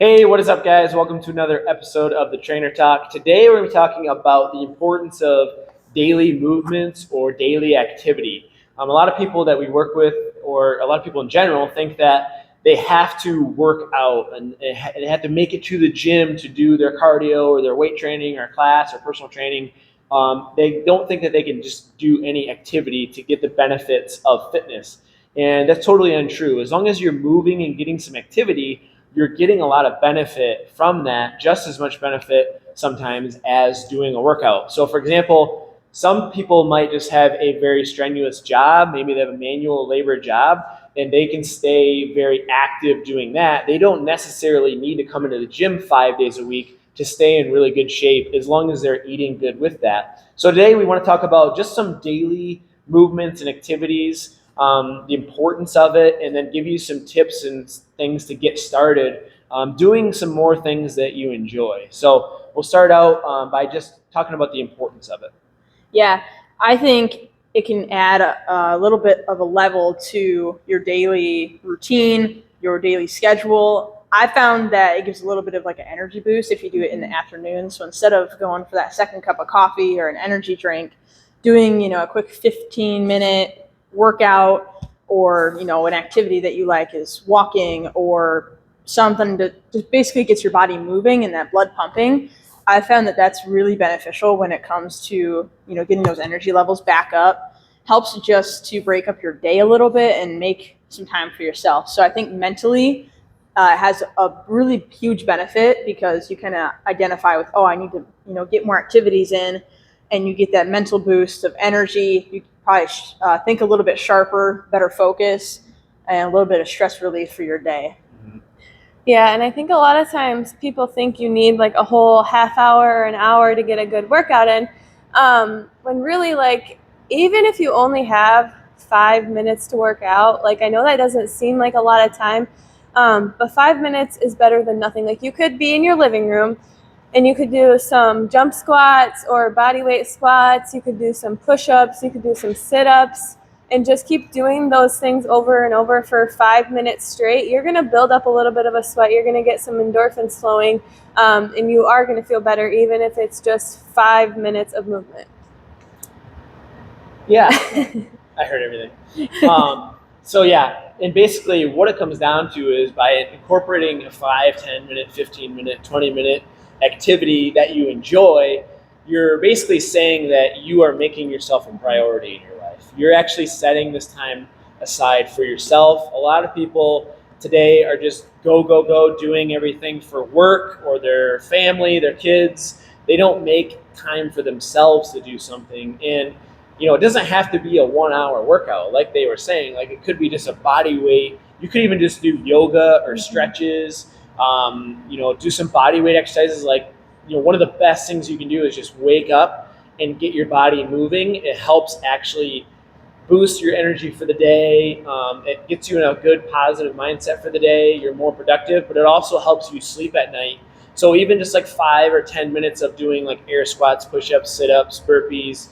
Hey, what is up, guys? Welcome to another episode of the Trainer Talk. Today, we're going to be talking about the importance of daily movements or daily activity. A lot of people that we work with, or a lot of people in general, think that they have to work out and they have to make it to the gym to do their cardio or their weight training or class or personal training. They don't think that they can just do any activity to get the benefits of fitness. And that's totally untrue. As long as you're moving and getting some activity, you're getting a lot of benefit from that, just as much benefit sometimes as doing a workout. So, for example, some people might just have a very strenuous job. Maybe they have a manual labor job and they can stay very active doing that. They don't necessarily need to come into the gym 5 days a week to stay in really good shape as long as they're eating good with that. So, today we want to talk about just some daily movements and activities, the importance of it, and then give you some tips and things to get started doing some more things that you enjoy. So we'll start out by just talking about the importance of it. Yeah, I think it can add a little bit of a level to your daily routine, your daily schedule. I found that it gives a little bit of like an energy boost if you do it in the afternoon. So instead of going for that second cup of coffee or an energy drink, doing, a quick 15-minute workout or, an activity that you like is walking or something that just basically gets your body moving and that blood pumping. I found that that's really beneficial when it comes to, getting those energy levels back up. Helps just to break up your day a little bit and make some time for yourself. So I think mentally it has a really huge benefit because you kind of identify with, oh, I need to, get more activities in, and you get that mental boost of energy. You probably think a little bit sharper, better focus, and a little bit of stress relief for your day. Yeah, and I think a lot of times people think you need like a whole half hour or an hour to get a good workout in, when really, like, even if you only have 5 minutes to work out, like, I know that doesn't seem like a lot of time, but 5 minutes is better than nothing. Like, you could be in your living room and you could do some jump squats or body weight squats, you could do some push-ups, you could do some sit-ups, and just keep doing those things over and over for 5 minutes straight. You're going to build up a little bit of a sweat. You're going to get some endorphins flowing, and you are going to feel better even if it's just 5 minutes of movement. Yeah, I heard everything. So yeah, and basically what it comes down to is by incorporating a 5, 10 minute, 15 minute, 20-minute activity that you enjoy, you're basically saying that you are making yourself a priority in your life. You're actually setting this time aside for yourself. A lot of people today are just go, go, go, doing everything for work or their family, their kids. They don't make time for themselves to do something. And it doesn't have to be a 1 hour workout, like they were saying. Like, it could be just a body weight. You could even just do yoga or stretches. Do some body weight exercises. Like, one of the best things you can do is just wake up and get your body moving. It helps actually boost your energy for the day. It gets you in a good positive mindset for the day. You're more productive, but it also helps you sleep at night. So even just like 5 or 10 minutes of doing like air squats, push-ups, sit-ups, burpees,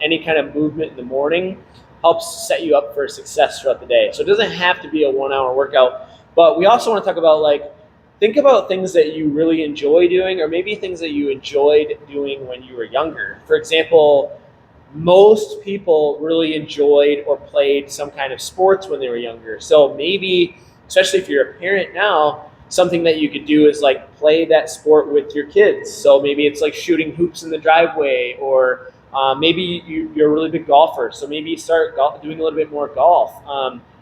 any kind of movement in the morning helps set you up for success throughout the day. So it doesn't have to be a 1 hour workout, but we also want to talk about, like, think about things that you really enjoy doing, or maybe things that you enjoyed doing when you were younger. For example, most people really enjoyed or played some kind of sports when they were younger. So maybe, especially if you're a parent now, something that you could do is like play that sport with your kids. So maybe it's like shooting hoops in the driveway, or maybe you're a really big golfer. So maybe you start doing a little bit more golf,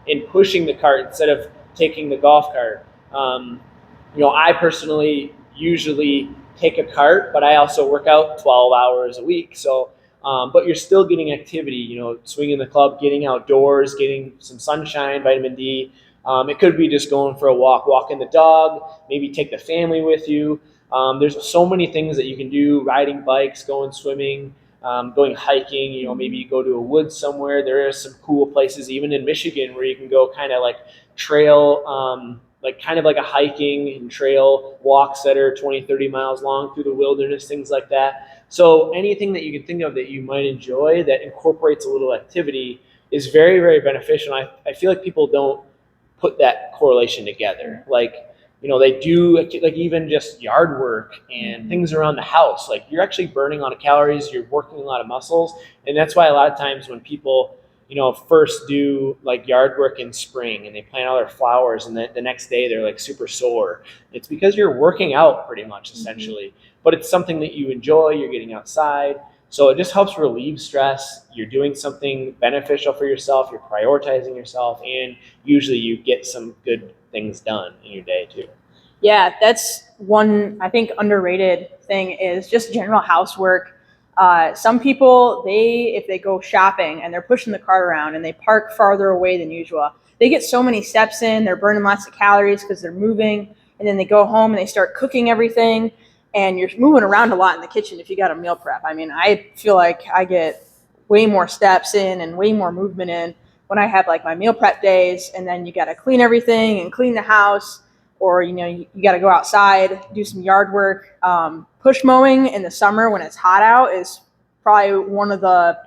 and pushing the cart instead of taking the golf cart. I personally usually take a cart, but I also work out 12 hours a week. So, but you're still getting activity, swinging the club, getting outdoors, getting some sunshine, vitamin D. It could be just going for a walk, walking the dog, maybe take the family with you. There's so many things that you can do: riding bikes, going swimming, going hiking. Maybe you go to a woods somewhere. There are some cool places, even in Michigan, where you can go kind of like trail, like kind of like a hiking and trail walks that are 20, 30 miles long through the wilderness, things like that. So anything that you can think of that you might enjoy that incorporates a little activity is very, very beneficial. I feel like people don't put that correlation together. Like, they do like even just yard work and things around the house. Like you're actually burning a lot of calories, you're working a lot of muscles. And that's why a lot of times when people, first do like yard work in spring and they plant all their flowers and the next day they're like super sore, it's because you're working out pretty much essentially. But it's something that you enjoy, you're getting outside. So it just helps relieve stress. You're doing something beneficial for yourself, you're prioritizing yourself, and usually you get some good things done in your day too. Yeah, that's one, I think, underrated thing is just general housework. Some people, if they go shopping and they're pushing the cart around and they park farther away than usual, they get so many steps in, they're burning lots of calories because they're moving, and then they go home and they start cooking everything, and you're moving around a lot in the kitchen if you got a meal prep. I mean, I feel like I get way more steps in and way more movement in when I have like my meal prep days, and then you got to clean everything and clean the house, or you got to go outside, do some yard work. Push mowing in the summer when it's hot out is probably one of the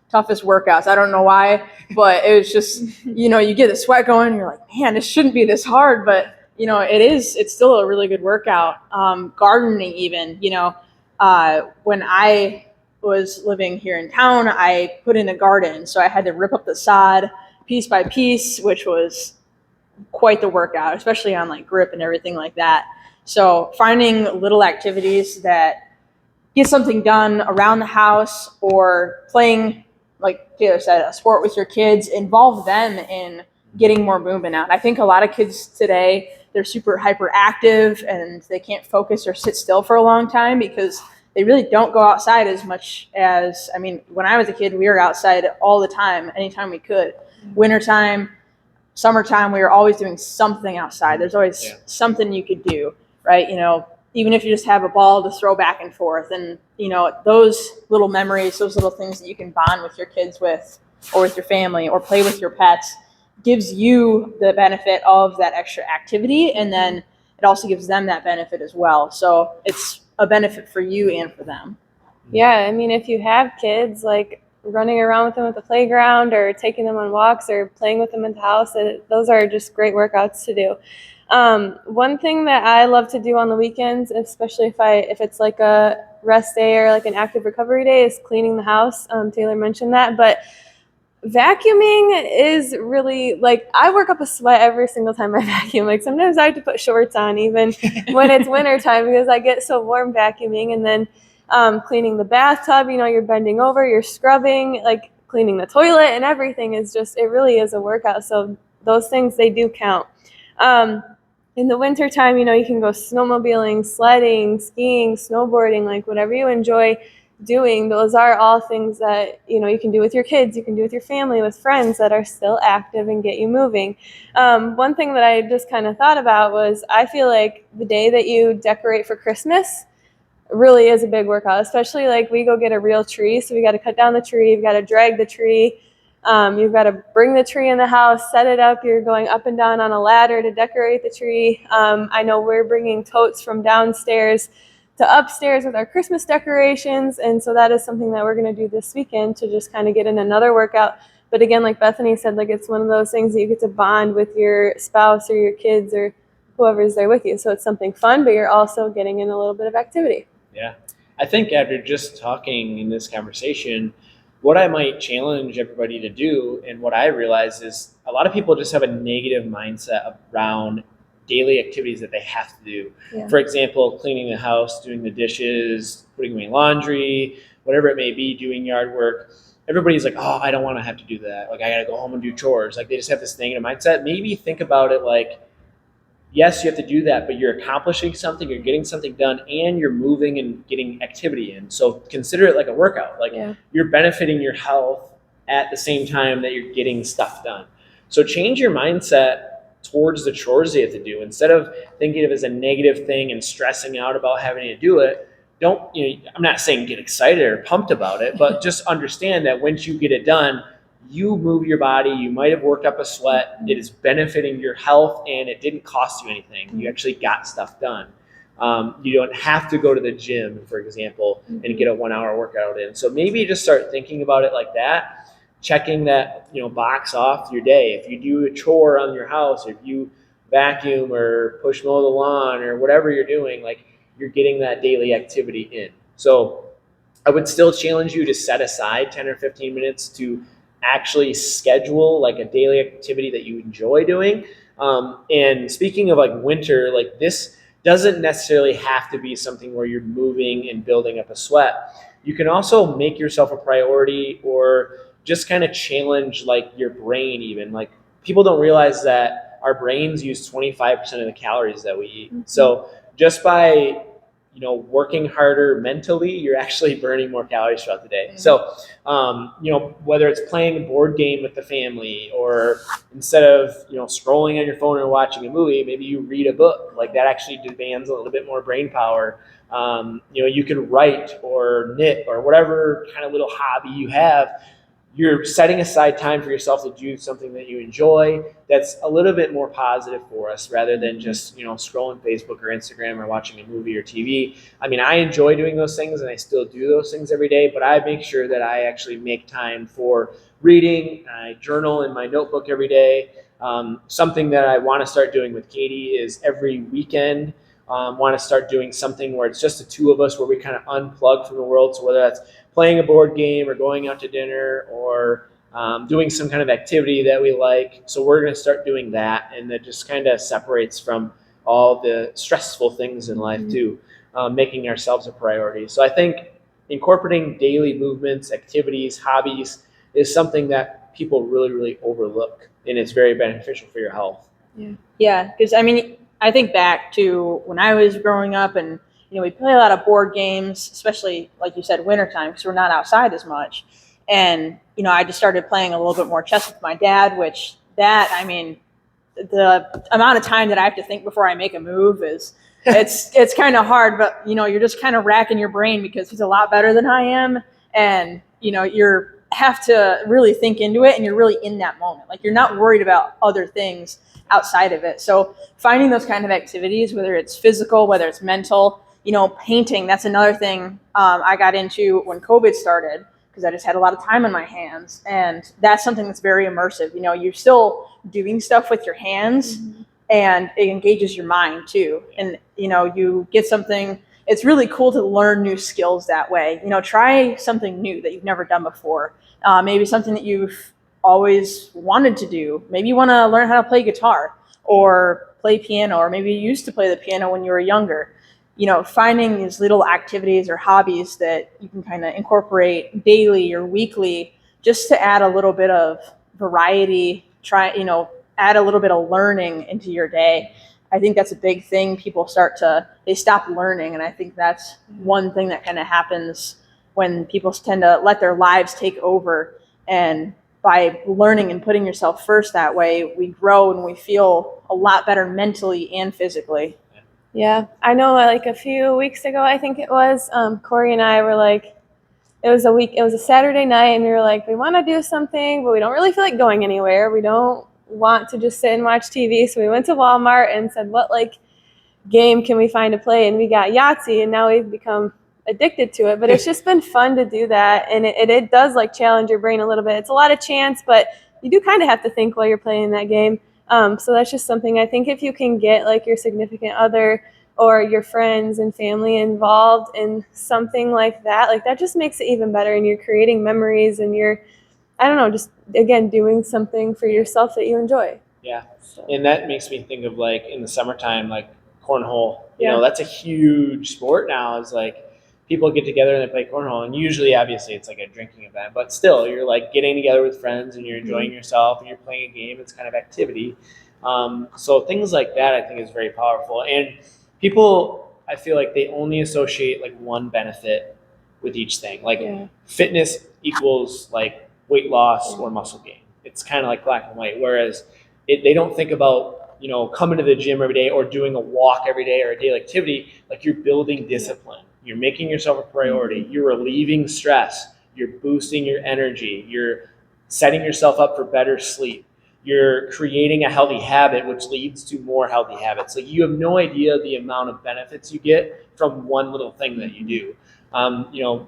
toughest workouts. I don't know why, but it was just, you get the sweat going and you're like, man, this shouldn't be this hard, but it's still a really good workout. Gardening even, when I was living here in town, I put in a garden, so I had to rip up the sod piece by piece, which was quite the workout, especially on like grip and everything like that. So finding little activities that get something done around the house, or playing, like Taylor said, a sport with your kids, involve them in getting more movement out. I think a lot of kids today, they're super hyperactive and they can't focus or sit still for a long time because they really don't go outside as much as, when I was a kid, we were outside all the time, anytime we could. Wintertime, summertime, we were always doing something outside. There's always something you could do, right? Even if you just have a ball to throw back and forth, and those little memories, those little things that you can bond with your kids with, or with your family, or play with your pets, gives you the benefit of that extra activity, and then it also gives them that benefit as well. So it's a benefit for you and for them. Yeah, if you have kids, like running around with them at the playground or taking them on walks or playing with them in the house, those are just great workouts to do. One thing that I love to do on the weekends, especially if it's like a rest day or like an active recovery day, is cleaning the house. Taylor mentioned that, but vacuuming is really, like, I work up a sweat every single time I vacuum. Like sometimes I have to put shorts on even when it's winter time because I get so warm vacuuming. And then cleaning the bathtub, you're bending over, you're scrubbing, like cleaning the toilet and everything is just, it really is a workout. So those things, they do count. In the winter time, you can go snowmobiling, sledding, skiing, snowboarding, like whatever you enjoy doing. Those are all things that you can do with your kids, you can do with your family, with friends that are still active and get you moving. One thing that I just kind of thought about was, I feel like the day that you decorate for Christmas really is a big workout, especially like we go get a real tree, so we got to cut down the tree, you've got to drag the tree, you've got to bring the tree in the house, set it up, you're going up and down on a ladder to decorate the tree. I know we're bringing totes from downstairs to upstairs with our Christmas decorations, and so that is something that we're going to do this weekend to just kind of get in another workout. But again, like Bethany said, like it's one of those things that you get to bond with your spouse or your kids or whoever's there with you. So it's something fun, but you're also getting in a little bit of activity. Yeah. I think after just talking in this conversation, what I might challenge everybody to do, and what I realize is a lot of people just have a negative mindset around daily activities that they have to do. Yeah. For example, cleaning the house, doing the dishes, putting away laundry, whatever it may be, doing yard work. Everybody's like, oh, I don't want to have to do that. Like, I got to go home and do chores. Like, they just have this negative mindset. Maybe think about it like, yes, you have to do that, but you're accomplishing something, you're getting something done, and you're moving and getting activity in. So consider it like a workout. Like, you're benefiting your health at the same time that you're getting stuff done. So change your mindset towards the chores you have to do. Instead of thinking of it as a negative thing and stressing out about having to do it, I'm not saying get excited or pumped about it, but just understand that once you get it done, you move your body, you might have worked up a sweat, it is benefiting your health, and it didn't cost you anything. You actually got stuff done. You don't have to go to the gym, for example, and get a 1 hour workout in. So maybe just start thinking about it like that, checking that, box off your day. If you do a chore on your house, or if you vacuum or push mow the lawn or whatever you're doing, like you're getting that daily activity in. So I would still challenge you to set aside 10 or 15 minutes to actually schedule like a daily activity that you enjoy doing. And speaking of like winter, like this doesn't necessarily have to be something where you're moving and building up a sweat. You can also make yourself a priority or just kind of challenge like your brain even. Like people don't realize that our brains use 25% of the calories that we eat. Mm-hmm. So just by working harder mentally, you're actually burning more calories throughout the day. Mm-hmm. So, whether it's playing a board game with the family or instead of, scrolling on your phone or watching a movie, maybe you read a book. Like that actually demands a little bit more brain power. You can write or knit or whatever kind of little hobby you have. You're setting aside time for yourself to do something that you enjoy that's a little bit more positive for us rather than just, scrolling Facebook or Instagram or watching a movie or TV. I mean, I enjoy doing those things and I still do those things every day, but I make sure that I actually make time for reading. I journal in my notebook every day. Something that I want to start doing with Katie is every weekend, want to start doing something where it's just the two of us where we kind of unplug from the world. So whether that's playing a board game or going out to dinner or doing some kind of activity that we like. So we're going to start doing that, and that just kind of separates from all the stressful things in life too, making ourselves a priority. So I think incorporating daily movements, activities, hobbies is something that people really, really overlook, and it's very beneficial for your health. Yeah, because I think back to when I was growing up and we play a lot of board games, especially, like you said, wintertime, because we're not outside as much. And, I just started playing a little bit more chess with my dad, which the amount of time that I have to think before I make a move it's kind of hard, but, you're just kind of racking your brain because he's a lot better than I am. And, you have to really think into it and you're really in that moment. Like you're not worried about other things outside of it. So finding those kind of activities, whether it's physical, whether it's mental, painting, that's another thing I got into when COVID started because I just had a lot of time on my hands. And that's something that's very immersive. You're still doing stuff with your hands and it engages your mind too. And, you get something, it's really cool to learn new skills that way. Try something new that you've never done before. Maybe something that you've always wanted to do. Maybe you want to learn how to play guitar or play piano, or maybe you used to play the piano when you were younger. Finding these little activities or hobbies that you can kind of incorporate daily or weekly just to add a little bit of variety, add a little bit of learning into your day. I think that's a big thing. People they stop learning. And I think that's one thing that kind of happens when people tend to let their lives take over. And by learning and putting yourself first that way, we grow and we feel a lot better mentally and physically. Yeah, I know like a few weeks ago, I think it was, Corey and I were like, it was a Saturday night and we were like, we want to do something, but we don't really feel like going anywhere. We don't want to just sit and watch TV. So we went to Walmart and said, what game can we find to play? And we got Yahtzee, and now we've become addicted to it, but it's just been fun to do that. And it does challenge your brain a little bit. It's a lot of chance, but you do kind of have to think while you're playing that game. So that's just something I think if you can get your significant other or your friends and family involved in something like that just makes it even better, and you're creating memories and you're, I don't know, just again, doing something for yourself that you enjoy. Yeah. So. And that makes me think of in the summertime, cornhole, that's a huge sport now. It's people get together and they play cornhole, and usually obviously it's a drinking event, but still you're getting together with friends and you're enjoying yourself and you're playing a game. It's kind of activity. So things like that I think is very powerful, and people, I feel they only associate one benefit with each thing. Fitness equals weight loss or muscle gain. It's kind of black and white, whereas they don't think about coming to the gym every day or doing a walk every day or a daily activity. You're building discipline. You're making yourself a priority. You're relieving stress. You're boosting your energy. You're setting yourself up for better sleep. You're creating a healthy habit, which leads to more healthy habits. You have no idea the amount of benefits you get from one little thing that you do.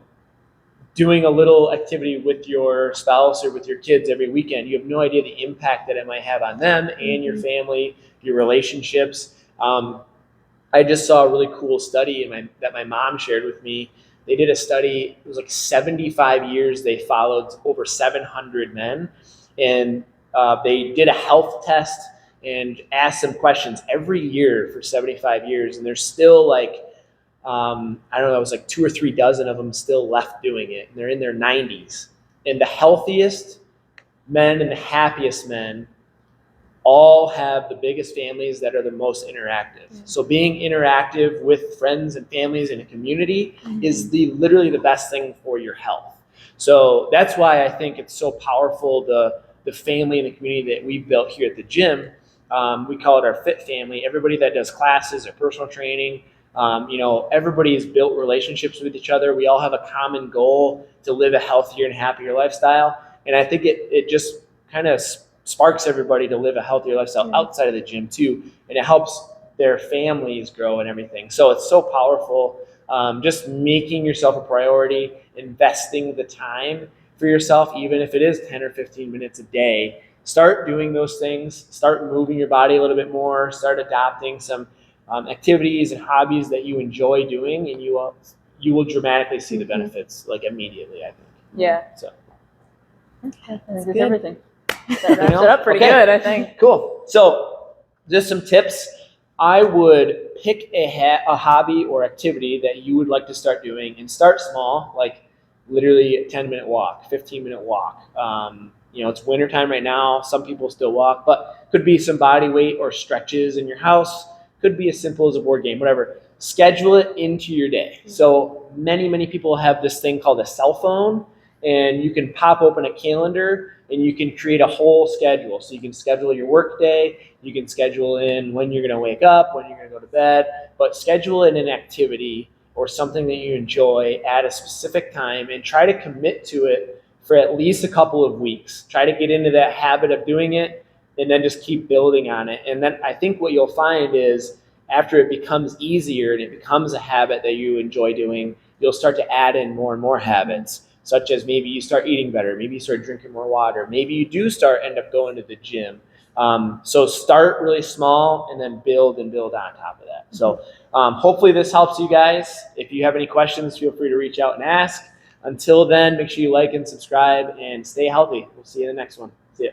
Doing a little activity with your spouse or with your kids every weekend, you have no idea the impact that it might have on them and your family, your relationships. I just saw a really cool study that my mom shared with me. They did a study, it was like 75 years, they followed over 700 men, and they did a health test and asked them questions every year for 75 years, and there's still like, I don't know, it was like 2 or 3 dozen of them still left doing it, and they're in their 90s. And the healthiest men and the happiest men all have the biggest families that are the most interactive. So being interactive with friends and families in a community is literally the best thing for your health. So that's why I think it's so powerful, the family and the community that we've built here at the gym. We call it our fit family. Everybody that does classes or personal training, everybody's built relationships with each other. We all have a common goal to live a healthier and happier lifestyle. And I think it just kind of sparks everybody to live a healthier lifestyle outside of the gym too. And it helps their families grow and everything. So it's so powerful. Just making yourself a priority, investing the time for yourself, even if it is 10 or 15 minutes a day. Start doing those things, start moving your body a little bit more, start adopting some activities and hobbies that you enjoy doing, and you will dramatically see the benefits like immediately, I think. Yeah. So That's good. everything. That wraps it up pretty good, I think. Cool. So just some tips. I would pick a hobby or activity that you would like to start doing, and start small, like literally a 10-minute walk, 15-minute walk. It's wintertime right now. Some people still walk, but could be some body weight or stretches in your house. Could be as simple as a board game, whatever. Schedule it into your day. So many people have this thing called a cell phone, and you can pop open a calendar and you can create a whole schedule. So you can schedule your work day, you can schedule in when you're going to wake up, when you're going to go to bed, but schedule in an activity or something that you enjoy at a specific time, and try to commit to it for at least a couple of weeks. Try to get into that habit of doing it, and then just keep building on it. And then I think what you'll find is after it becomes easier and it becomes a habit that you enjoy doing, you'll start to add in more and more habits, such as maybe you start eating better, maybe you start drinking more water, maybe you do end up going to the gym. So start really small and then build on top of that. So hopefully this helps you guys. If you have any questions, feel free to reach out and ask. Until then, make sure you like and subscribe and stay healthy. We'll see you in the next one. See ya.